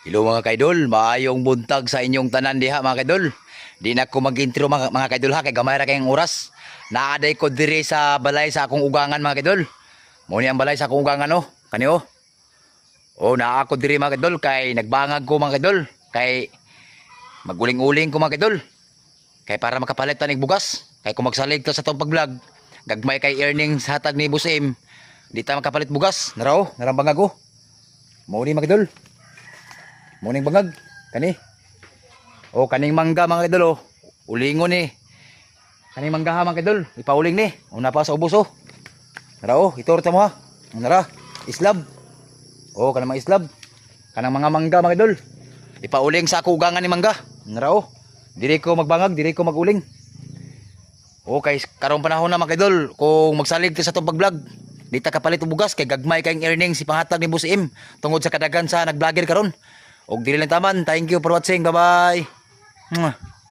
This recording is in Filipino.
Hello mga kaidol, maayong buntag sa inyong tanan diha mga kaidol. Di na ko mag-intro mga kaidol ha, kay gamay ra kayong oras. Naaday ko diri sa balay sa akong ugangan mga kaidol. Mo ni ang balay sa akong ugangan oh, kani oh. Oh, naa ako diri mga kaidol kay nagbangag ko mga kaidol. Kay maguling-uling ko mga kaidol. Kay para makapalit ta nig bugas. Kay kung magsalig ta sa tong pag-vlog, gagmay kay earnings hatag ni Boss M. Di ta makapalit bugas. Nara oh, narambangag oh. Mo ni mga kaidol. Muning bangag kani. O kaning mangga mga idol oh. Ulingon ni. Kaning mangga ha mga idol, ipauling ni. Una pa sa ubos oh. Nara oh, itor ta mo ha. Nara, islab. Oh, kanang mga islab. Kanang mga mangga mga idol. Ipauling sa ako ugangan ni mangga. Nara oh. Diri ko magbangag, diri ko maguling. Oh, kay karong panahon na mga idol, kung magsalig ti sa tong pag-vlog, di ta kapalit og bugas kay gagmay kayong earnings si panghatag ni Boss M tungod sa kadagan sa nag-vlogger karon. Og dili lang taman. Thank you for watching. Bye-bye.